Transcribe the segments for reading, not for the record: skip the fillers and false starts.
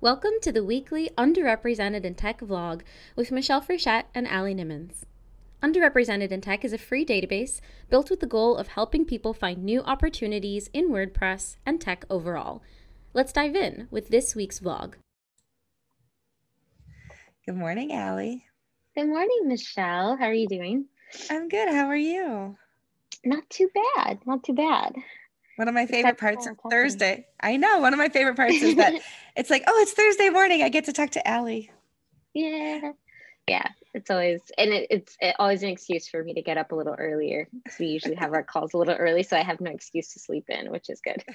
Welcome to the weekly Underrepresented in Tech vlog with Michelle Frechette and Ali Nimmons. Underrepresented in Tech is a free database built with the goal of helping people find new opportunities in WordPress and tech overall. Let's dive in with this week's vlog. Good morning, Ali. Good morning, Michelle. How are you doing? I'm good. How are you? Not too bad. Not too bad. One of my favorite parts of Thursday. I know. One of my favorite parts is that it's like, oh, it's Thursday morning. I get to talk to Ali. Yeah. Yeah. It's always, and it's always an excuse for me to get up a little earlier. So we usually have our calls a little early, so I have no excuse to sleep in, which is good.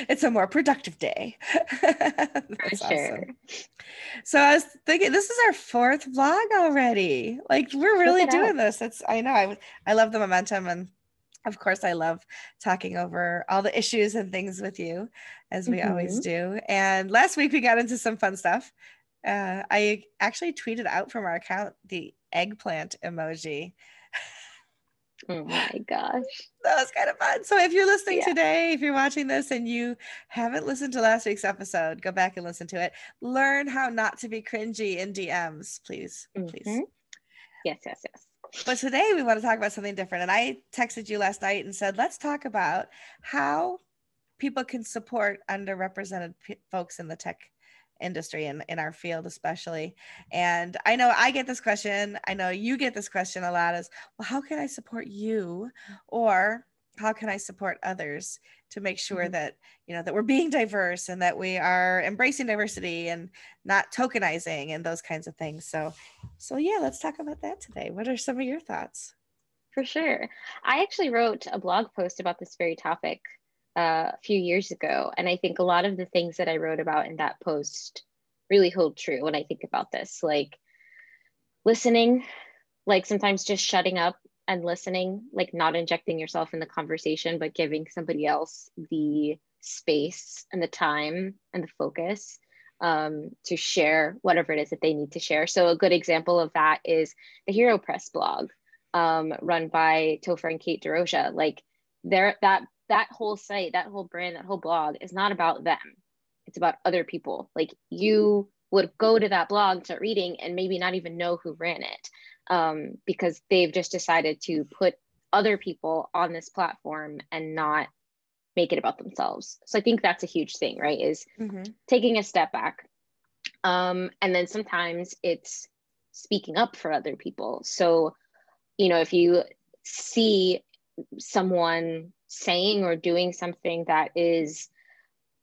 It's a more productive day. For sure. Awesome. So I was thinking, this is our fourth vlog already. Like, we're really doing this. I know. I love the momentum, and of course, I love talking over all the issues and things with you, as we always do. And last week we got into some fun stuff. I actually tweeted out from our account the eggplant emoji. Oh my gosh. That was kind of fun. So if you're listening today, if you're watching this and you haven't listened to last week's episode, go back and listen to it. Learn how not to be cringy in DMs, please. Please. Yes. But today we want to talk about something different. And I texted you last night and said, let's talk about how people can support underrepresented folks in the tech industry and in our field especially. And I know I get this question. I know you get this question a lot is, well, how can I support you? Or how can I support others to make sure that, that we're being diverse and that we are embracing diversity and not tokenizing and those kinds of things. So yeah, let's talk about that today. What are some of your thoughts? For sure. I actually wrote a blog post about this very topic a few years ago. And I think a lot of the things that I wrote about in that post really hold true when I think about this, like listening, like sometimes just shutting up and listening, like not injecting yourself in the conversation, but giving somebody else the space and the time and the focus to share whatever it is that they need to share. So a good example of that is the Hero Press blog run by Topher and Kate DeRocha. Like that whole site, that whole brand, that whole blog is not about them. It's about other people. Like you would go to that blog, start reading, and maybe not even know who ran it because they've just decided to put other people on this platform and not make it about themselves. So I think that's a huge thing, right? Is taking a step back. And then sometimes it's speaking up for other people. So, if you see someone saying or doing something that is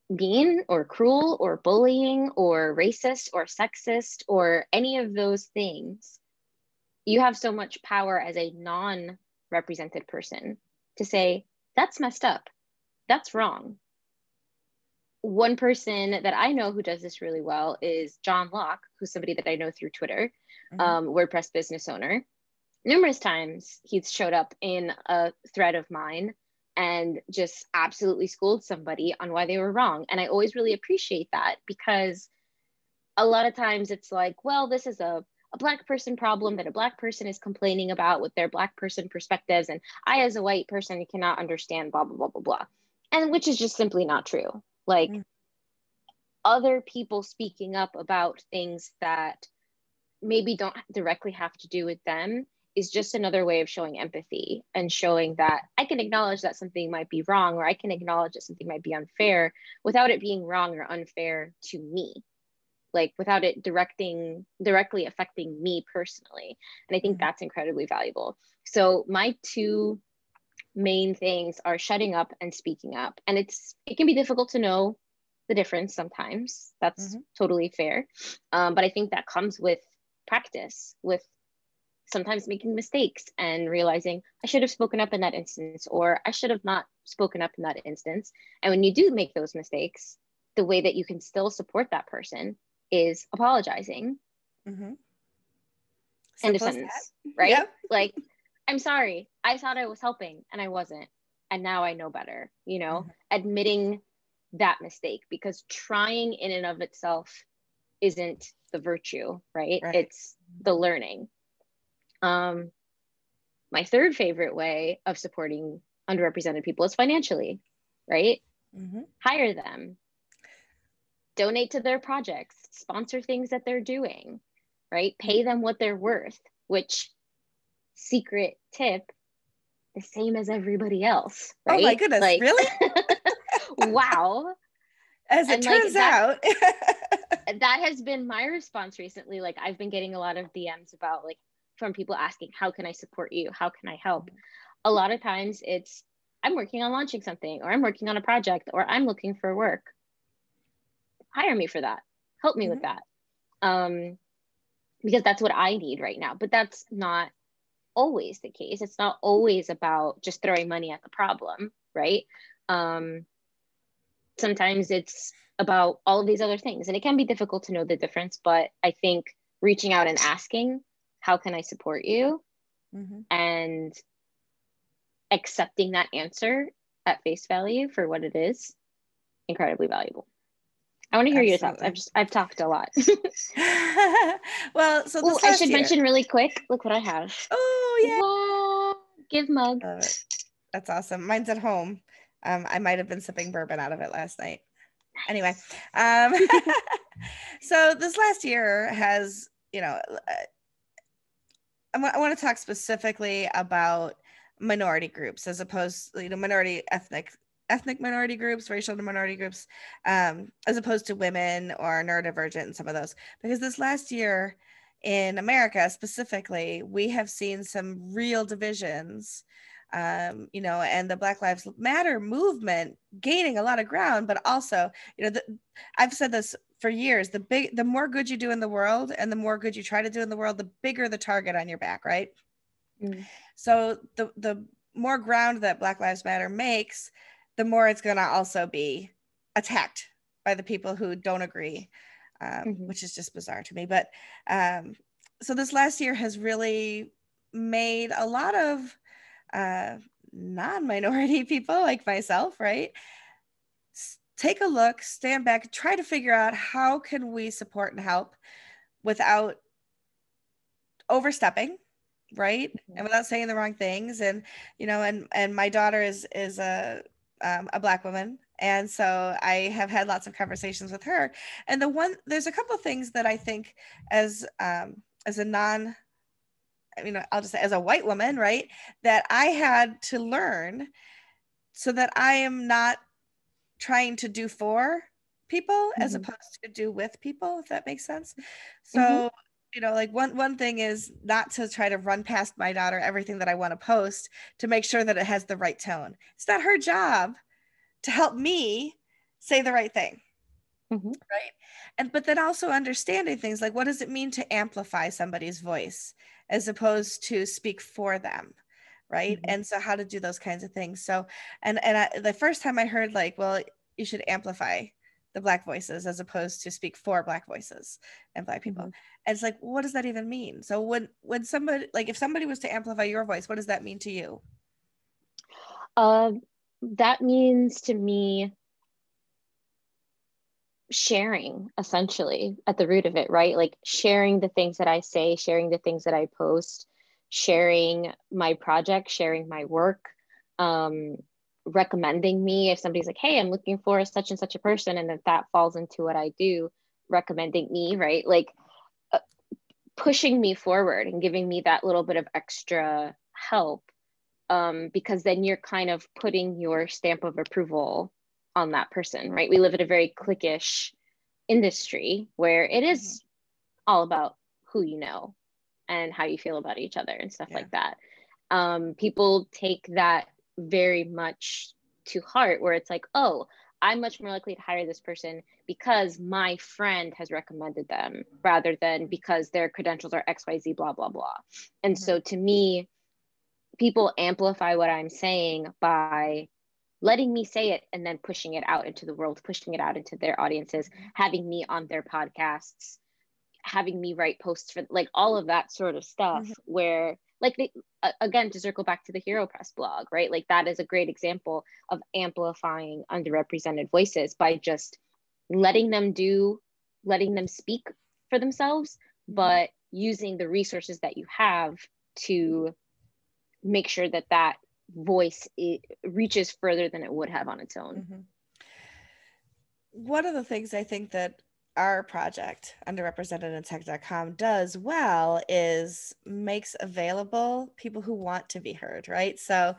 mean or cruel or bullying or racist or sexist or any of those things, you have so much power as a non-represented person to say, that's messed up. That's wrong. One person that I know who does this really well is John Locke, who's somebody that I know through Twitter, WordPress business owner. Numerous times he's showed up in a thread of mine and just absolutely schooled somebody on why they were wrong. And I always really appreciate that because a lot of times it's like, well, this is a Black person problem that a Black person is complaining about with their Black person perspectives. And I, as a white person, cannot understand blah, blah, blah, blah, blah. And which is just simply not true. Like other people speaking up about things that maybe don't directly have to do with them is just another way of showing empathy and showing that I can acknowledge that something might be wrong, or I can acknowledge that something might be unfair without it being wrong or unfair to me, like without it directly affecting me personally. And I think that's incredibly valuable. So my two main things are shutting up and speaking up. And it can be difficult to know the difference sometimes. That's totally fair. But I think that comes with practice, with sometimes making mistakes and realizing I should have spoken up in that instance, or I should have not spoken up in that instance. And when you do make those mistakes, the way that you can still support that person is apologizing. End of sentence, right? Yep. Like, I'm sorry, I thought I was helping and I wasn't. And now I know better, admitting that mistake, because trying in and of itself isn't the virtue, right? It's the learning. My third favorite way of supporting underrepresented people is financially, right? Hire them. donate to their projects, sponsor things that they're doing, right? Pay them what they're worth, which, secret tip, the same as everybody else, right? Oh my goodness, like, really? Wow. As it turns out. That has been my response recently. Like, I've been getting a lot of DMs about, like, from people asking, how can I support you? How can I help? A lot of times it's, I'm working on launching something, or I'm working on a project, or I'm looking for work. Hire me for that. Help me with that. Because that's what I need right now. But that's not always the case. It's not always about just throwing money at the problem, right? Sometimes it's about all of these other things, and it can be difficult to know the difference. But I think reaching out and asking, how can I support you? And accepting that answer at face value for what it is, incredibly valuable. I want to hear your thoughts. I've talked a lot. Well, so this I should mention really quick. Look what I have. Oh yeah. Give mug. That's awesome. Mine's at home. I might have been sipping bourbon out of it last night. Anyway, so this last year has, you know, I want to talk specifically about minority groups, as opposed, you know, ethnic minority groups, racial minority groups, as opposed to women or neurodivergent and some of those. Because this last year in America specifically, we have seen some real divisions, you know, and the Black Lives Matter movement gaining a lot of ground, but also, you know, I've said this for years, the more good you do in the world and the more good you try to do in the world, the bigger the target on your back, right? So the more ground that Black Lives Matter makes, the more it's going to also be attacked by the people who don't agree, which is just bizarre to me. But so this last year has really made a lot of non-minority people like myself, right, take a look, stand back, try to figure out how can we support and help without overstepping, right? And without saying the wrong things. And, you know, and my daughter is a Black woman. And so I have had lots of conversations with her. And there's a couple of things that I think as a I'll just say as a white woman, right, that I had to learn so that I am not trying to do for people as opposed to do with people, if that makes sense. So, you know, like one thing is not to try to run past my daughter everything that I want to post to make sure that it has the right tone. It's not her job to help me say the right thing. Right. But then also understanding things like, what does it mean to amplify somebody's voice as opposed to speak for them? Right. And so how to do those kinds of things. So, the first time I heard like, well, you should amplify the Black voices as opposed to speak for Black voices and Black people. And it's like, what does that even mean? So when somebody, like if somebody was to amplify your voice, what does that mean to you? That means to me sharing, essentially, at the root of it, right? Like sharing the things that I say, sharing the things that I post, sharing my project, sharing my work, recommending me. If somebody's like, hey, I'm looking for such and such a person, and if that falls into what I do, recommending me, right? Like pushing me forward and giving me that little bit of extra help, because then you're kind of putting your stamp of approval on that person, right? We live in a very cliquish industry where it is all about who you know and how you feel about each other and stuff like that. People take that very much to heart, where it's like, oh, I'm much more likely to hire this person because my friend has recommended them, rather than because their credentials are XYZ, blah, blah, blah. And so to me, people amplify what I'm saying by letting me say it and then pushing it out into the world, pushing it out into their audiences, having me on their podcasts, having me write posts for like all of that sort of stuff, where like again, to circle back to the Hero Press blog, right? Like that is a great example of amplifying underrepresented voices by just letting them speak for themselves, but using the resources that you have to make sure that that voice reaches further than it would have on its own. one of the things I think that our project, underrepresentedintech.com, does well is makes available people who want to be heard, right? So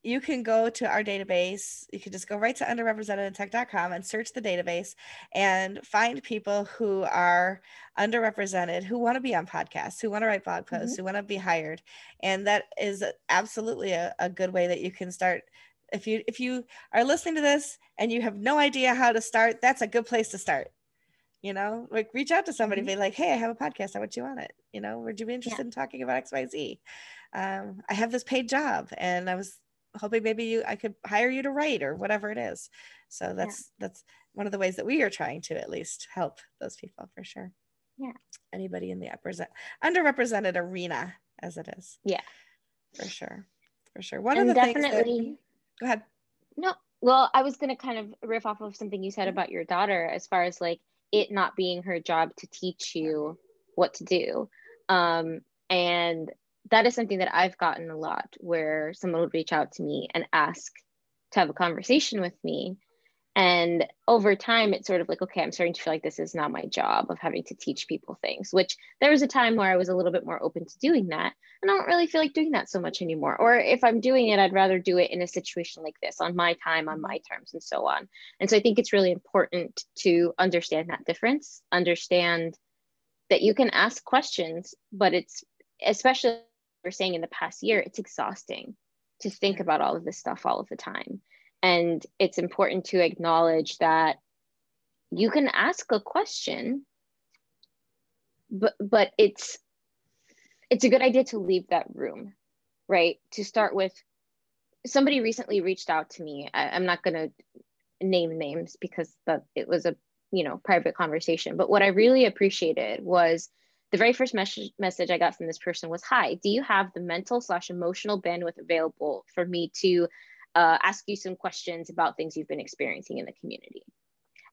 you can go to our database. You can just go right to underrepresentedintech.com and search the database and find people who are underrepresented, who want to be on podcasts, who want to write blog posts, who want to be hired. And that is absolutely a good way that you can start. If you are listening to this and you have no idea how to start, that's a good place to start. Like reach out to somebody, be like, hey, I have a podcast. I want you on it. Would you be interested in talking about XYZ? I have this paid job and I was hoping maybe I could hire you to write or whatever it is. So that's one of the ways that we are trying to at least help those people for sure. Yeah. Anybody in the underrepresented arena, as it is. Yeah. For sure. One of the things that... Go ahead. No, well, I was going to kind of riff off of something you said about your daughter, as far as like it not being her job to teach you what to do. And that is something that I've gotten a lot, where someone would reach out to me and ask to have a conversation with me. And over time, it's sort of like, okay, I'm starting to feel like this is not my job of having to teach people things, which there was a time where I was a little bit more open to doing that. And I don't really feel like doing that so much anymore. Or if I'm doing it, I'd rather do it in a situation like this, on my time, on my terms, and so on. And so I think it's really important to understand that difference, understand that you can ask questions, but it's, especially like we're saying in the past year, it's exhausting to think about all of this stuff all of the time. And it's important to acknowledge that you can ask a question, but it's a good idea to leave that room, right? To start with, somebody recently reached out to me. I'm not going to name names because it was a private conversation. But what I really appreciated was the very first message I got from this person was, "Hi, do you have the mental/emotional bandwidth available for me to ask you some questions about things you've been experiencing in the community?"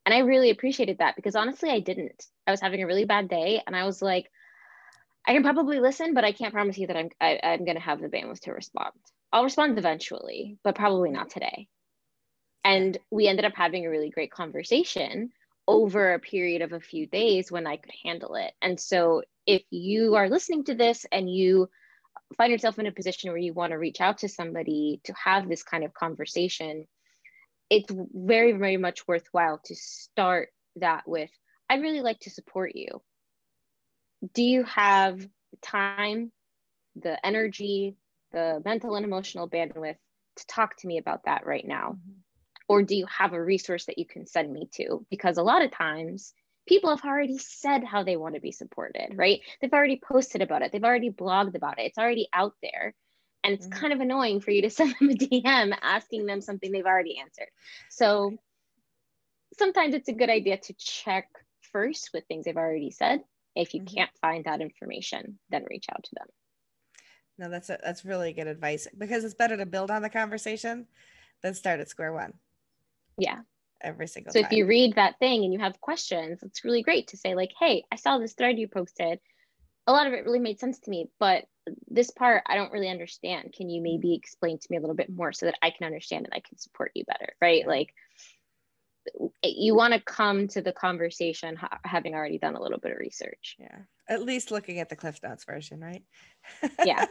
And I really appreciated that, because honestly, I didn't. I was having a really bad day and I was like, I can probably listen, but I can't promise you that I'm going to have the bandwidth to respond. I'll respond eventually, but probably not today. And we ended up having a really great conversation over a period of a few days when I could handle it. And so if you are listening to this and you find yourself in a position where you want to reach out to somebody to have this kind of conversation, it's very, very much worthwhile to start that with, "I'd really like to support you. Do you have the time, the energy, the mental and emotional bandwidth to talk to me about that right now? Or do you have a resource that you can send me to?" Because a lot of times people have already said how they want to be supported, right? They've already posted about it. They've already blogged about it. It's already out there. And it's kind of annoying for you to send them a DM asking them something they've already answered. So sometimes it's a good idea to check first with things they've already said. If you can't find that information, then reach out to them. No, that's really good advice, because it's better to build on the conversation than start at square one. Yeah. Every single time. So if you read that thing and you have questions, it's really great to say like, "Hey, I saw this thread you posted. A lot of it really made sense to me, but this part I don't really understand. Can you maybe explain to me a little bit more so that I can understand and I can support you better?" Right? Like, you want to come to the conversation having already done a little bit of research. Yeah. At least looking at the Cliff Notes version, right? Yeah.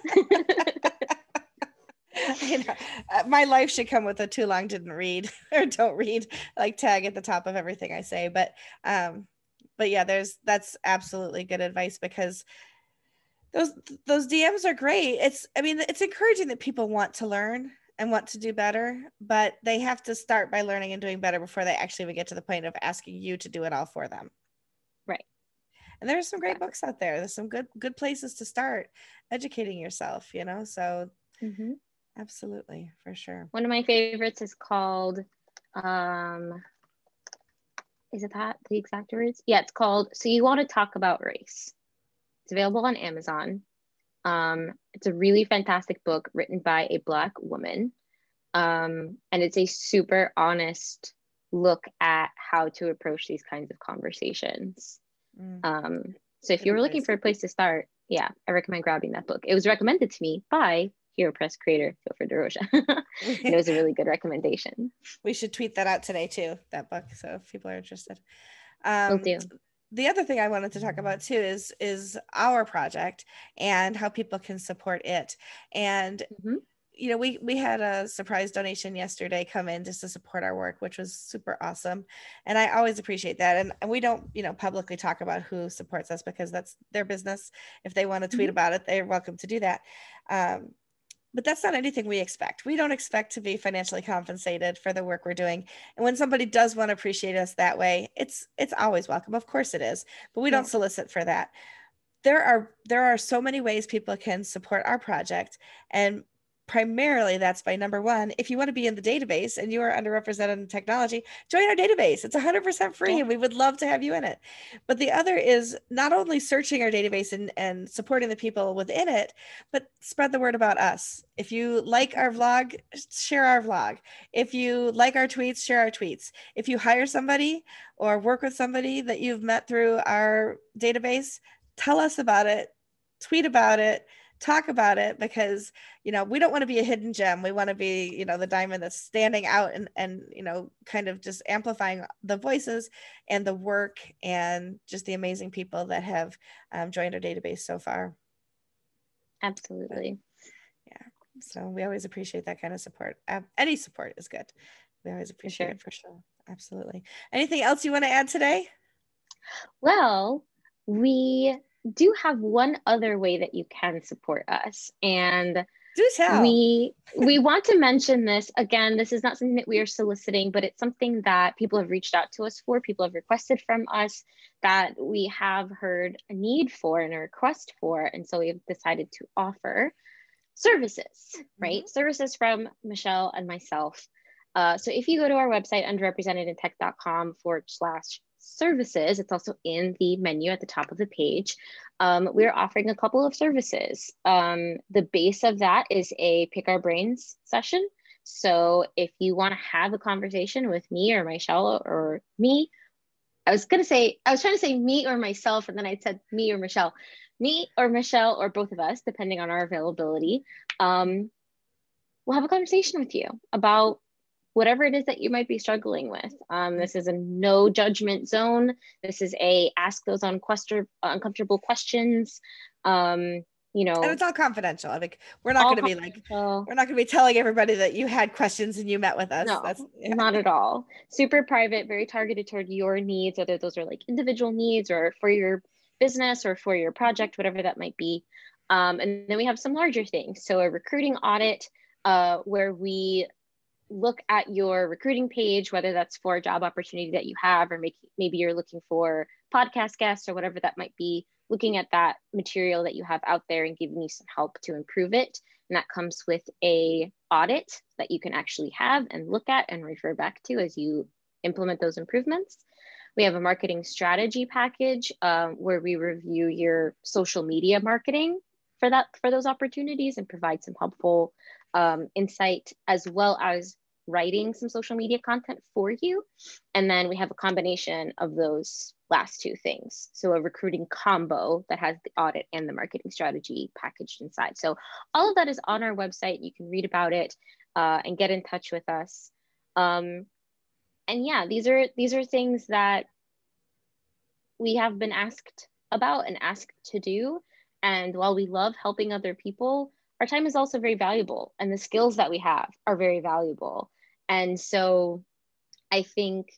My life should come with a "too long didn't read" or "don't read" like tag at the top of everything I say. But yeah, that's absolutely good advice, because those DMs are great. It's encouraging that people want to learn and want to do better, but they have to start by learning and doing better before they actually would get to the point of asking you to do it all for them. Right. And there's some great books out there. There's some good places to start educating yourself, so absolutely, for sure. One of my favorites is called, is it that the exact words? Yeah, it's called "So You Want to Talk About Race." It's available on Amazon. It's a really fantastic book written by a Black woman. And it's a super honest look at how to approach these kinds of conversations. So if you were looking for a place to start, yeah, I recommend grabbing that book. It was recommended to me by Hero Press creator, feel free to Roja. It was a really good recommendation. We should tweet that out today too, that book, so if people are interested. Will do. The other thing I wanted to talk about too is our project and how people can support it. And you know, we had a surprise donation yesterday come in just to support our work, which was super awesome. And I always appreciate that. And we don't, you know, publicly talk about who supports us because that's their business. If they want to tweet about it, they're welcome to do that. But that's not anything we expect. We don't expect to be financially compensated for the work we're doing. And when somebody does want to appreciate us that way, it's always welcome. Of course it is, but we don't solicit for that. There are so many ways people can support our project, and primarily that's by, number one, if you want to be in the database and you are underrepresented in technology, join our database. It's 100% free and we would love to have you in it. But the other is not only searching our database and supporting the people within it, but spread the word about us. If you like our vlog, share our vlog. If you like our tweets, share our tweets. If you hire somebody or work with somebody that you've met through our database, tell us about it, tweet about it, talk about it, because, you know, we don't want to be a hidden gem. We want to be, you know, the diamond that's standing out and, you know, kind of just amplifying the voices and the work and just the amazing people that have joined our database so far. Absolutely. But, yeah. So we always appreciate that kind of support. Any support is good. We always appreciate it for sure. Absolutely. Anything else you want to add today? Well, we do have one other way that you can support us, and do tell. We want to mention this again. This is not something that we are soliciting, but it's something that people have reached out to us for. People have requested from us, that we have heard a need for and a request for, and so we've decided to offer services, right? Services from Michelle and myself. So if you go to our website, underrepresentedintech.com/services, it's also in the menu at the top of the page. We're offering a couple of services. The base of that is a pick our brains session. So if you want to have a conversation with me or Michelle or me, I was trying to say me or myself, and then I said me or Michelle. Me or Michelle or both of us, depending on our availability, we'll have a conversation with you about whatever it is that you might be struggling with. This is a no judgment zone. This is a ask those uncomfortable questions. You know, and it's all confidential. I mean, we're not going to be telling everybody that you had questions and you met with us. No, not at all. Super private, very targeted toward your needs, whether those are like individual needs or for your business or for your project, whatever that might be. And then we have some larger things. So a recruiting audit, where we look at your recruiting page, whether that's for a job opportunity that you have, or maybe you're looking for podcast guests or whatever that might be, looking at that material that you have out there and giving you some help to improve it. And that comes with a audit that you can actually have and look at and refer back to as you implement those improvements. We have a marketing strategy package where we review your social media marketing for those opportunities and provide some helpful insight, as well as writing some social media content for you. And then we have a combination of those last two things. So a recruiting combo that has the audit and the marketing strategy packaged inside. So all of that is on our website. You can read about it and get in touch with us. And yeah, these are things that we have been asked about and asked to do. And while we love helping other people, our time is also very valuable, and the skills that we have are very valuable. And so I think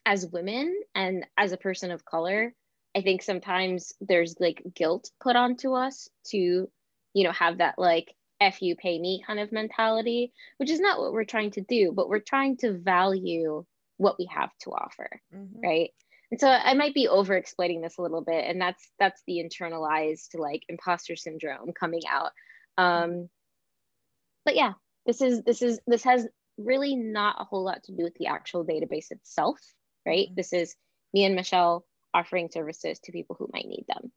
as women and as a person of color, I think sometimes there's like guilt put onto us to, you know, have that like F you pay me kind of mentality, which is not what we're trying to do, but we're trying to value what we have to offer, right? And so I might be over exploiting this a little bit, and that's the internalized like imposter syndrome coming out. But yeah, this has really not a whole lot to do with the actual database itself, right? This is me and Michelle offering services to people who might need them.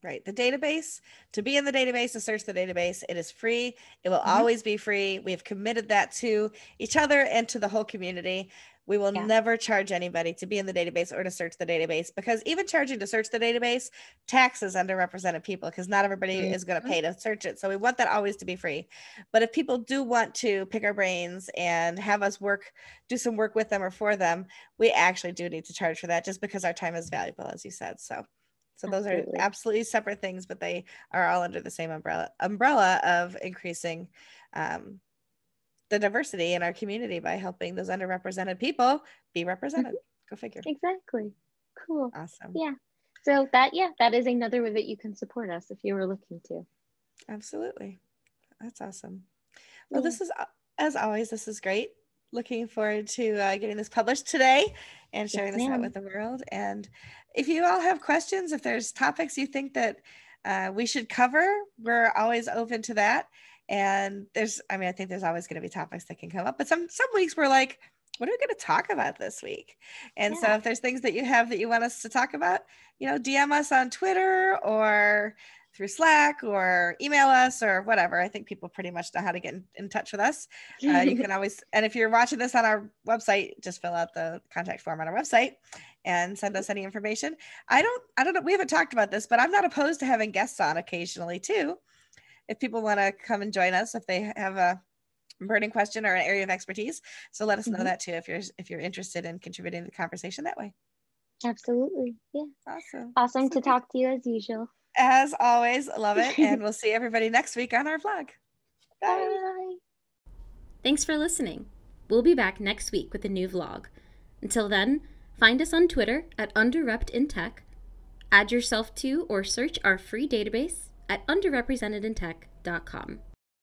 Right. The database, to be in the database, to search the database, it is free. It will always be free. We have committed that to each other and to the whole community. We will Yeah. never charge anybody to be in the database or to search the database, because even charging to search the database taxes underrepresented people, because not everybody is going to pay to search it. So we want that always to be free. But if people do want to pick our brains and have us do some work with them or for them, we actually do need to charge for that, just because our time is valuable, as you said. So those are absolutely separate things, but they are all under the same umbrella of increasing the diversity in our community by helping those underrepresented people be represented. Go figure. Exactly. Cool. Awesome. Yeah. So that is another way that you can support us if you were looking to. Absolutely. That's awesome. Well, this is, as always, this is great. Looking forward to getting this published today and sharing this out with the world. And if you all have questions, if there's topics you think that we should cover, we're always open to that. And I think there's always going to be topics that can come up, but some weeks we're like, what are we going to talk about this week? And so if there's things that you have that you want us to talk about, DM us on Twitter or through Slack or email us or whatever. I think people pretty much know how to get in touch with us. You can always, and if you're watching this on our website, just fill out the contact form on our website and send us any information. I don't know. We haven't talked about this, but I'm not opposed to having guests on occasionally too. If people want to come and join us, if they have a burning question or an area of expertise. So let us know that too, if you're interested in contributing to the conversation that way. Absolutely. Yeah. Awesome to talk to you as usual. As always, love it. And we'll see everybody next week on our vlog. Bye. Thanks for listening. We'll be back next week with a new vlog. Until then, find us on Twitter at underrepresented, add yourself to or search our free database at underrepresentedintech.com.